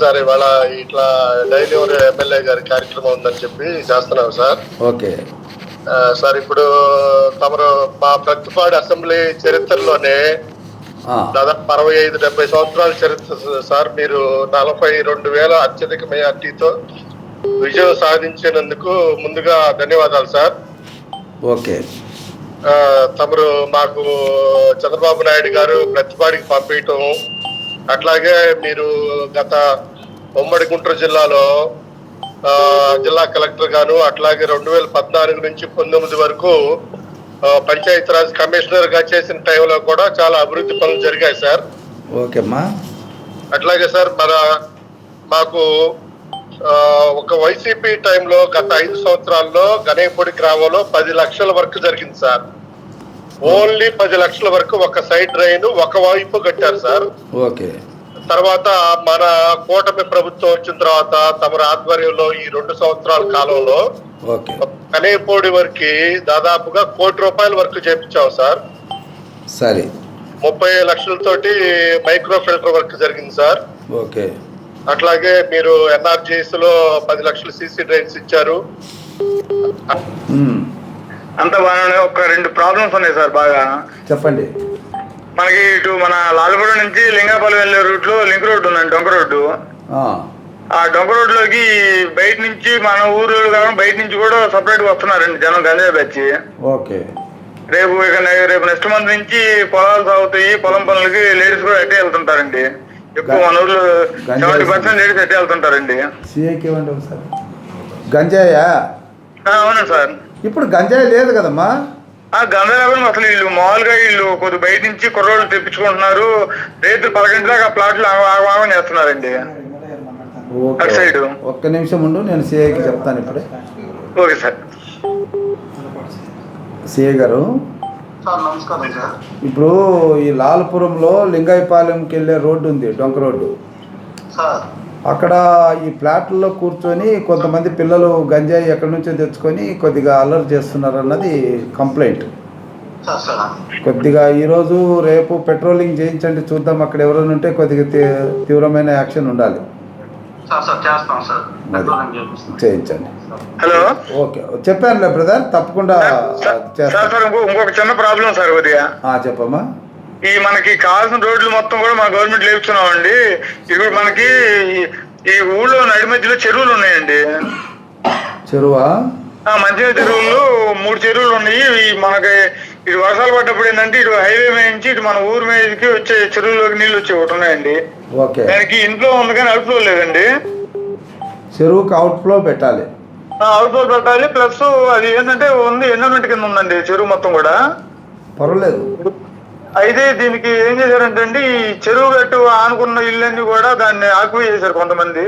Sir ఇవాళ ఇట్లా daily MLA గారి కార్యక్రమం ఉందని చెప్పి చేస్తున్నాం సార్. ఓకే సార్ ఇప్పుడు తమరు మా ప్రతిపాడు అసెంబ్లీ చరిత్రలోనే దాదాపు 65-70 సంవత్సరాల చరిత్ర సార్. మీరు 42,000 అత్యధిక మెజార్టీతో విజయం సాధించినందుకు ముందుగా ధన్యవాదాలు సార్. ఓకే తమరు మాకు చంద్రబాబు నాయుడు గారు ప్రతిపాడికి పంపించటం, అట్లాగే మీరు గత ఉమ్మడి గుంటూరు జిల్లాలో జిల్లా కలెక్టర్ గాను, అట్లాగే 2014 నుంచి 19 వరకు పంచాయతీరాజ్ కమిషనర్ గా చేసిన టైంలో కూడా చాలా అభివృద్ధి పనులు జరిగాయి సార్. ఓకేమ్మా. అట్లాగే సార్ మాకు ఒక వైసీపీ టైంలో గత 5 సంవత్సరాల్లో గనేపూడి గ్రామంలో 10 లక్షల వరకు జరిగింది సార్. ఓన్లీ 10 లక్షల వరకు ఒక సైడ్ డ్రైన్ ఒక వైపు కట్టారు సార్. ఓకే. తర్వాత మన కూటమి ప్రభుత్వం వచ్చిన తర్వాత తమ ఆధ్వర్యంలో ఈ 2 సంవత్సరాల కాలంలో కనేపూడి వరకు దాదాపుగా ₹1,00,00,000 వరకు చేపించాం సార్. సరే. 30 లక్షలతోటి మైక్రో ఫిల్టర్ వర్క్ జరిగింది సార్. ఓకే. అట్లాగే మీరు ఎన్ఆర్జీఎస్ లో 10 లక్షల సీసీ డ్రైన్స్ ఇచ్చారు. అంత బాగానే ఒక 2 ప్రాబ్లమ్స్ ఉన్నాయి సార్. బాగా చెప్పండి. మనకి ఇటు మన లాల్గూడ నుంచి లింగాపాలెం వెళ్ళే రూట్ లో లింక్ రోడ్డు ఉందండి, డొంక రోడ్డు. ఆ డొంక రోడ్ లోకి బయట నుంచి మన ఊరు కాకుండా బయట నుంచి కూడా సపరేట్ గా వస్తున్నారండి జనం, గంజాయి వచ్చి. ఓకే. రేపు నెక్స్ట్ మంత్ నుంచి పొలాలు సాగుతాయి, పొలం పనులకి లేడీస్ కూడా అట్టే వెళ్తుంటారండి. ఎక్కువ మన ఊర్లో 70% లేడీస్ అట్టే వెళ్తుంటారండి. గంజాయా? అవునండి సార్. ఇప్పుడు గంజాయి లేదు కదమ్మా. గంజాయి లేకుండా అసలు వీళ్ళు మామూలుగా వీళ్ళు కొద్ది బయట నుంచి కుర్రోళ్ళు తెప్పించుకుంటున్నారు. రేపు 11 దాకా ప్లాట్లు ఆగమాగం చేస్తున్నారండి అటు సైడ్. ఒక్క నిమిషం ఉండు, నేను సిఐకి చెప్తాను ఇప్పుడే. Okay sir. సిఐ గారు నమస్కారం సార్. ఇప్పుడు ఈ లాల్పురంలో లింగాయపాలెంకి వెళ్ళే రోడ్డు ఉంది, డొంక రోడ్డు. అక్కడ ఈ ఫ్లాట్లలో కూర్చొని కొంతమంది పిల్లలు గంజాయి ఎక్కడి నుంచో తెచ్చుకొని కొద్దిగా అల్లరి చేస్తున్నారు అన్నది కంప్లైంట్. కొద్దిగా ఈరోజు రేపు పెట్రోలింగ్ చేయించండి, చూద్దాం అక్కడ ఎవరైనా ఉంటే కొద్దిగా తీవ్రమైన యాక్షన్ ఉండాలి. చేయించండి. హలో. ఓకే, చెప్పానులే బ్రదర్, తప్పకుండా ఇంకొక చిన్న ప్రాబ్లం సార్ కొద్దిగా. చెప్పమ్మా. ఈ మనకి కావాల్సిన రోడ్లు మొత్తం కూడా మన గవర్నమెంట్ లేపుతున్నామండి. ఇప్పుడు మనకి ఈ ఊళ్ళో నడి మధ్యలో చెరువులు ఉన్నాయండి. చెరువా? మంచిగా చెరువులు 3 చెరువులు ఉన్నాయి. మనకి ఇటు వర్షాలు పడ్డప్పుడు ఏంటంటే ఇటు హైవే మీద నుంచి ఇటు మన ఊరి మీదకి వచ్చే చెరువులోకి నీళ్ళు వచ్చే ఒకటి ఉన్నాయండి. దానికి ఇంట్లో ఉంది కానీ అవుట్ ఫ్లో లేదండి. చెరువుకి అవుట్ ఫ్లో పెట్టాలి. అవుట్ ఫ్లో పెట్టాలి. ప్లస్ అది ఏంటంటే ఉంది ఎన్విరాన్మెంట్ కింద ఉందండి చెరువు మొత్తం కూడా. పర్వాలేదు. అయితే దీనికి ఏం చేశారంటే అండి, ఈ చెరువు గట్టు ఆనుకున్న ఇళ్ళన్నీ కూడా దాన్ని ఆక్యుపై చేశారు కొంతమంది.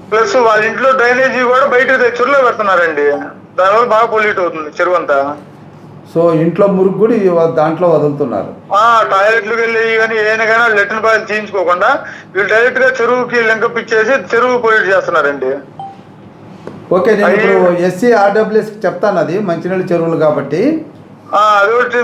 ప్లస్ వాళ్ళ ఇంట్లో డ్రైనేజీ కూడా బయట చెరువులో పెడుతున్నారండి. దానివల్ల బాగా పొల్యూట్ అవుతుంది చెరువు అంతా. సో ఇంట్లో మురుగు కూడా దాంట్లో వదులుతున్నారు. టాయిలెట్లకు వెళ్ళి కానీ ఏదైనా కానీ లెట్రిన్ బాయిల్ చేయించుకోకుండా వీళ్ళు డైరెక్ట్ గా చెరువుకి లింకప్ ఇచ్చేసి చెరువు పొల్యూట్ చేస్తున్నారండి. ఓకే, నేను ఇప్పుడు SC RWS చెప్తాను, అది మంచినీళ్ళ చెరువులు కాబట్టి. అదొకటి